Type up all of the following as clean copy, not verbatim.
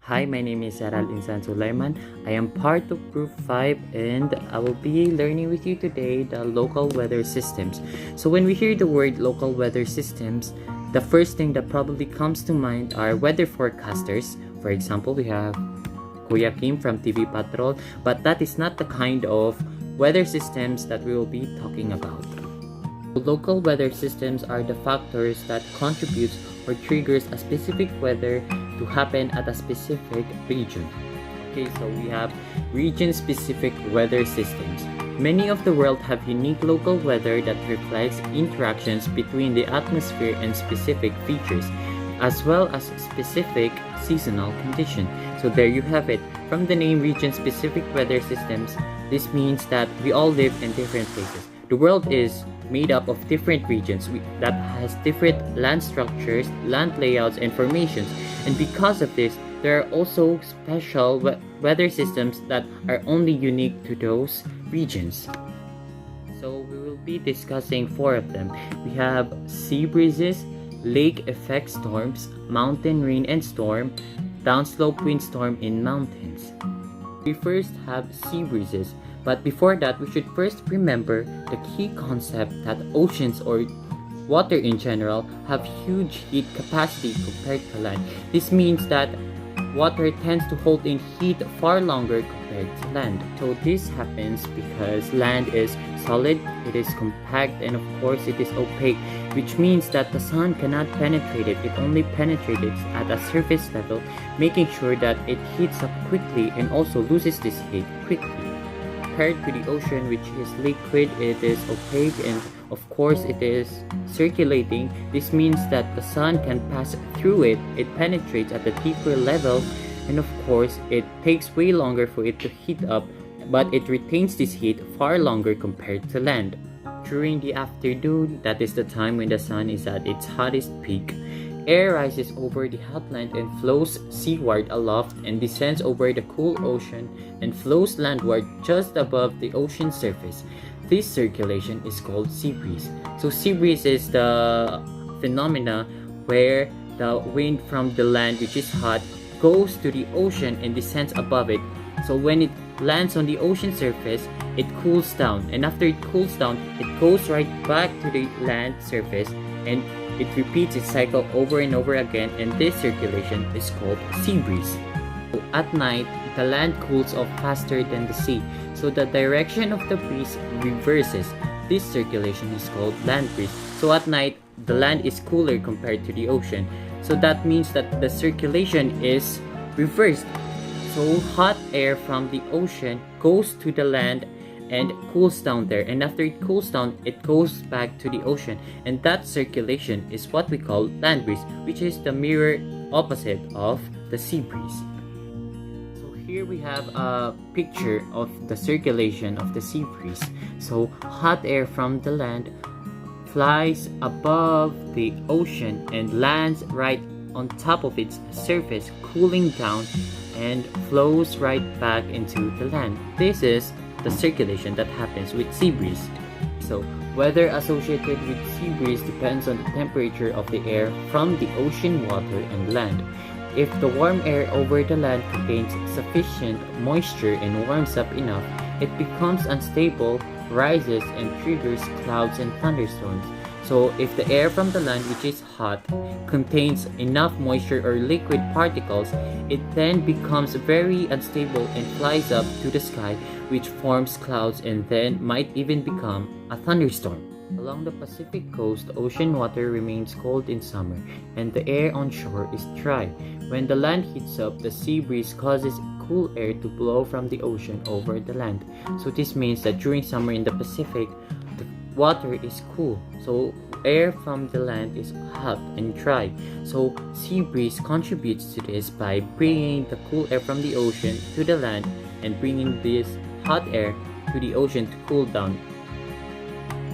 Hi, my name is Saral Insan Sulaiman. I am part of Group 5 and I will be learning with you today the local weather systems. So when we hear the word local weather systems, the first thing that probably comes to mind are weather forecasters. For example, we have Kuya Kim from TV Patrol, but that is not the kind of weather systems that we will be talking about. Local weather systems are the factors that contributes or triggers a specific weather to happen at a specific region. Okay, so we have region-specific weather systems. Many of the world have unique local weather that reflects interactions between the atmosphere and specific features, as well as specific seasonal conditions. So there you have it. From the name region-specific weather systems, this means that we all live in different places. The world is made up of different regions that has different land structures, land layouts, and formations. And because of this, there are also special weather systems that are only unique to those regions. So we will be discussing 4 of them. We have sea breezes, lake effect storms, mountain rain and storm, downslope windstorm in mountains. We first have sea breezes. But before that, we should first remember the key concept that oceans or water in general have huge heat capacity compared to land. This means that water tends to hold in heat far longer compared to land. So this happens because land is solid, it is compact, and of course it is opaque, which means that the sun cannot penetrate it. It only penetrates at a surface level, making sure that it heats up quickly and also loses this heat quickly. Compared to the ocean, which is liquid, it is opaque, and of course it is circulating. This means that the sun can pass through it, it penetrates at a deeper level, and of course it takes way longer for it to heat up, but it retains this heat far longer compared to land. During the afternoon, that is the time when the sun is at its hottest peak, air rises over the hot land and flows seaward aloft and descends over the cool ocean and flows landward just above the ocean surface. This circulation is called sea breeze. So sea breeze is the phenomena where the wind from the land, which is hot, goes to the ocean and descends above it. So when it lands on the ocean surface, it cools down, and after it cools down, it goes right back to the land surface and it repeats its cycle over and over again, and this circulation is called sea breeze. So at night, the land cools off faster than the sea, so the direction of the breeze reverses. This circulation is called land breeze. So at night, the land is cooler compared to the ocean. So that means that the circulation is reversed. So hot air from the ocean goes to the land and cools down there, and after it cools down, it goes back to the ocean, and that circulation is what we call land breeze, which is the mirror opposite of the sea breeze. So here we have a picture of the circulation of the sea breeze. So hot air from the land flies above the ocean and lands right on top of its surface, cooling down and flows right back into the land. This is the circulation that happens with sea breeze. So weather associated with sea breeze depends on the temperature of the air from the ocean water and land. If the warm air over the land contains sufficient moisture and warms up enough, it becomes unstable, rises, and triggers clouds and thunderstorms. So if the air from the land, which is hot, contains enough moisture or liquid particles, it then becomes very unstable and flies up to the sky, which forms clouds and then might even become a thunderstorm. Along the Pacific coast, ocean water remains cold in summer, and the air on shore is dry. When the land heats up, the sea breeze causes cool air to blow from the ocean over the land. So this means that during summer in the Pacific, the water is cool. So air from the land is hot and dry. So sea breeze contributes to this by bringing the cool air from the ocean to the land and bringing this hot air to the ocean to cool down.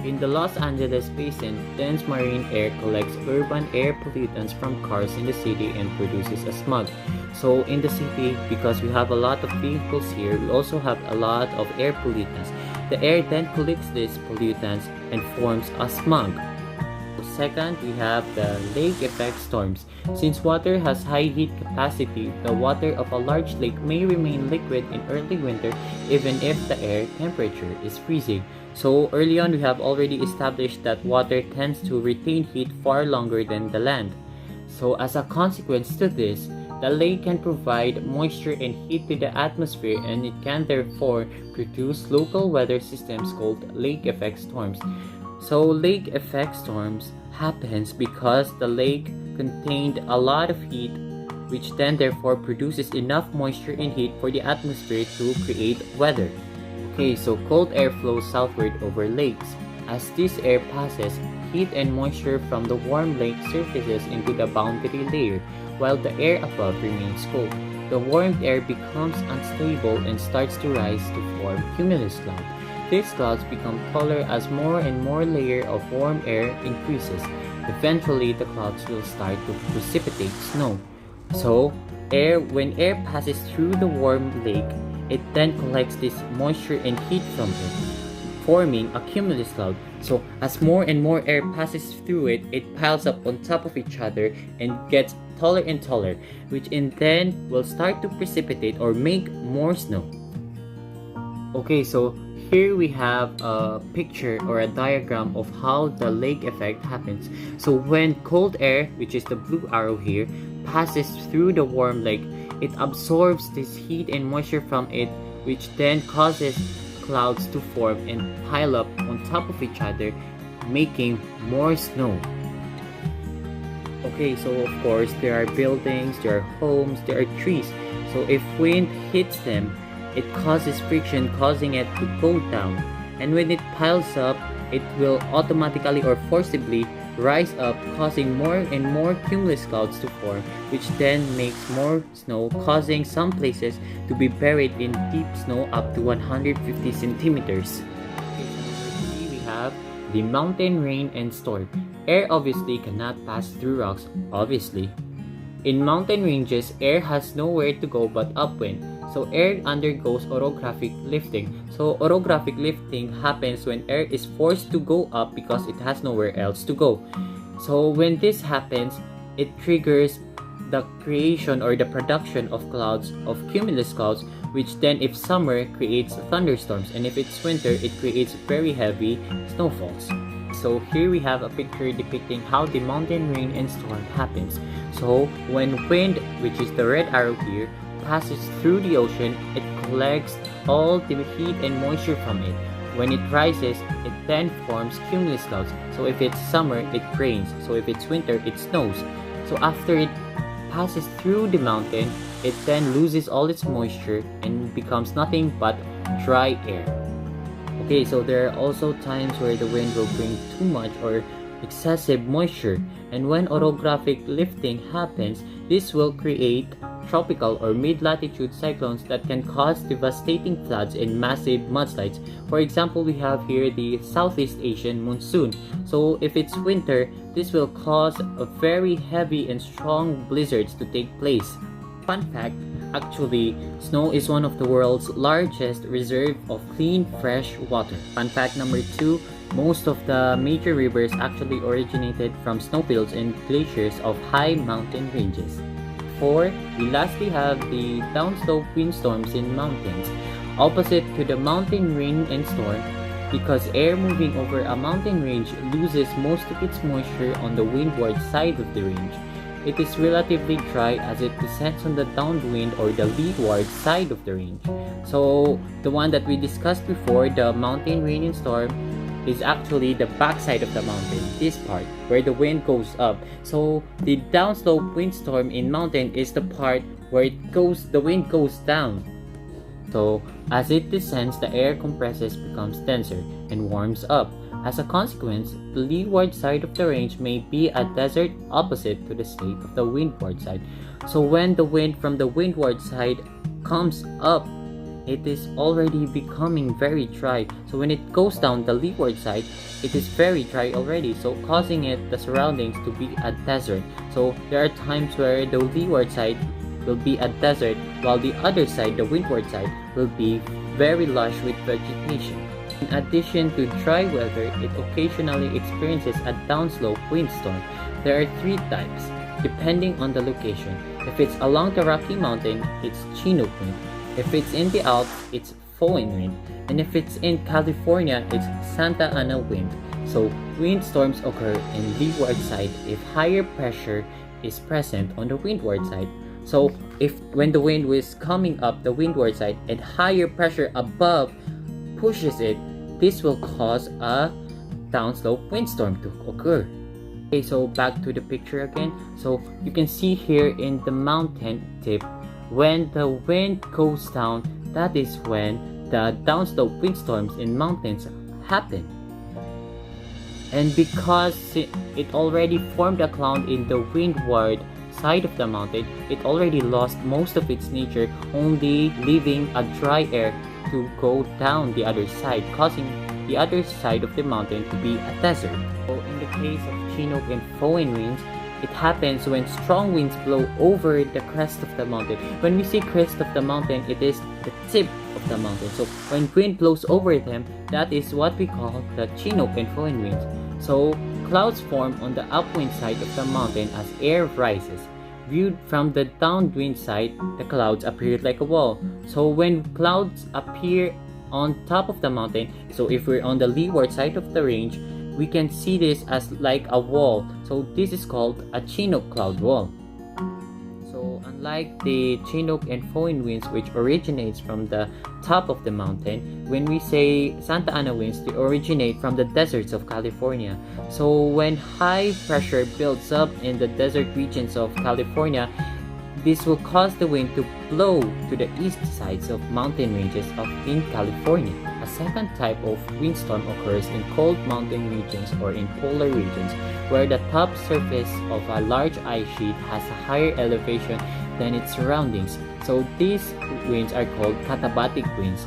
In the Los Angeles basin, dense marine air collects urban air pollutants from cars in the city and produces a smog. So in the city, because we have a lot of vehicles here, we also have a lot of air pollutants. The air then collects these pollutants and forms a smog. Second, we have the lake effect storms. Since water has high heat capacity, the water of a large lake may remain liquid in early winter even if the air temperature is freezing. So early on, we have already established that water tends to retain heat far longer than the land. So as a consequence to this, the lake can provide moisture and heat to the atmosphere, and it can therefore produce local weather systems called lake effect storms. So lake effect storms happens because the lake contained a lot of heat, which then therefore produces enough moisture and heat for the atmosphere to create weather. Okay, so cold air flows southward over lakes. As this air passes, heat and moisture from the warm lake surfaces into the boundary layer, while the air above remains cold. The warm air becomes unstable and starts to rise to form cumulus clouds. These clouds become taller as more and more layer of warm air increases. Eventually, the clouds will start to precipitate snow. So, when air passes through the warm lake, it then collects this moisture and heat from it, forming a cumulus cloud. So as more and more air passes through it, it piles up on top of each other and gets taller and taller, which in then will start to precipitate or make more snow. Okay, so here we have a picture or a diagram of how the lake effect happens. So when cold air, which is the blue arrow here, passes through the warm lake, it absorbs this heat and moisture from it, which then causes clouds to form and pile up on top of each other, making more snow. Okay, so of course there are buildings, there are homes, there are trees. So if wind hits them, it causes friction, causing it to go down. And when it piles up, it will automatically or forcibly rise up, causing more and more cumulus clouds to form, which then makes more snow, causing some places to be buried in deep snow up to 150 centimeters. Okay, so number 3, we have the mountain rain and storm. Air obviously cannot pass through rocks, obviously. In mountain ranges, air has nowhere to go but upwind. So air undergoes orographic lifting. So orographic lifting happens when air is forced to go up because it has nowhere else to go. So when this happens, it triggers the creation or the production of clouds, of cumulus clouds, which then if summer creates thunderstorms, and if it's winter, it creates very heavy snowfalls. So here we have a picture depicting how the mountain rain and storm happens. So when wind, which is the red arrow here, passes through the ocean, it collects all the heat and moisture from it. When it rises, it then forms cumulus clouds. So if it's summer, it rains. So if it's winter, it snows. So after it passes through the mountain, it then loses all its moisture and becomes nothing but dry air. Okay, so there are also times where the wind will bring too much or excessive moisture, and when orographic lifting happens, this will create tropical or mid-latitude cyclones that can cause devastating floods and massive mudslides. For example, we have here the Southeast Asian monsoon. So if it's winter, this will cause a very heavy and strong blizzards to take place. Fun fact, actually, snow is one of the world's largest reserve of clean, fresh water. Fun fact number 2, most of the major rivers actually originated from snowfields and glaciers of high mountain ranges. 4, we lastly have the downslope windstorms in mountains. Opposite to the mountain rain and storm, because air moving over a mountain range loses most of its moisture on the windward side of the range. It is relatively dry as it descends on the downwind or the leadward side of the range. So the one that we discussed before, the mountain rain and storm, is actually the backside of the mountain, this part where the wind goes up. So the downslope windstorm in mountain is the part where the wind goes down. So as it descends, the air compresses, becomes denser, and warms up. As a consequence, the leeward side of the range may be a desert opposite to the state of the windward side. So when the wind from the windward side comes up, it is already becoming very dry. So when it goes down the leeward side, it is very dry already, so causing the surroundings to be a desert. So there are times where the leeward side will be a desert, while the other side, the windward side, will be very lush with vegetation. In addition to dry weather, it occasionally experiences a downslope windstorm. There are 3 types. depending on the location. If it's along the Rocky Mountain, it's Chinook wind. If it's in the Alps, it's Foehn wind. And if it's in California, it's Santa Ana wind. So windstorms occur in leeward side if higher pressure is present on the windward side. So if when the wind was coming up the windward side and higher pressure above pushes it, this will cause a downslope windstorm to occur. Okay, so back to the picture again. So you can see here in the mountain tip, when the wind goes down, that is when the downslope windstorms in mountains happen. And because it already formed a cloud in the windward side of the mountain, it already lost most of its nature, only leaving a dry air to go down the other side, causing the other side of the mountain to be a desert. So in the case of Chinook and Foehn winds, it happens when strong winds blow over the crest of the mountain. When we say crest of the mountain, it is the tip of the mountain. So when wind blows over them, that is what we call the Chinook and Foehn winds. So clouds form on the upwind side of the mountain as air rises. Viewed from the downwind side, the clouds appear like a wall. So when clouds appear on top of the mountain, so if we're on the leeward side of the range, we can see this as like a wall. So this is called a Chinook cloud wall. So unlike the Chinook and Foehn winds, which originates from the top of the mountain, when we say Santa Ana winds, they originate from the deserts of California. So when high pressure builds up in the desert regions of California, this will cause the wind to blow to the east sides of mountain ranges in California. A second type of windstorm occurs in cold mountain regions or in polar regions, where the top surface of a large ice sheet has a higher elevation than its surroundings. So these winds are called katabatic winds.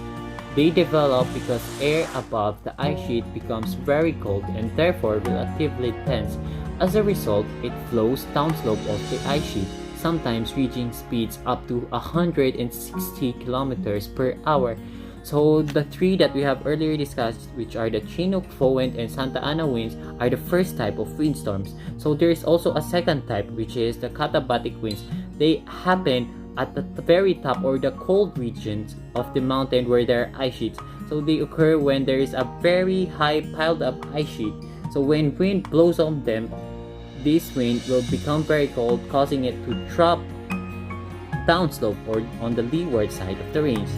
They develop because air above the ice sheet becomes very cold and therefore relatively dense. As a result, it flows downslope of the ice sheet, sometimes reaching speeds up to 160 kilometers per hour. So the three that we have earlier discussed, which are the Chinook, Foehn, and Santa Ana winds, are the first type of windstorms. So there is also a second type, which is the katabatic winds. They happen at the very top or the cold regions of the mountain where there are ice sheets. So they occur when there is a very high piled up ice sheet. So when wind blows on them, this wind will become very cold, causing it to drop downslope or on the leeward side of the range.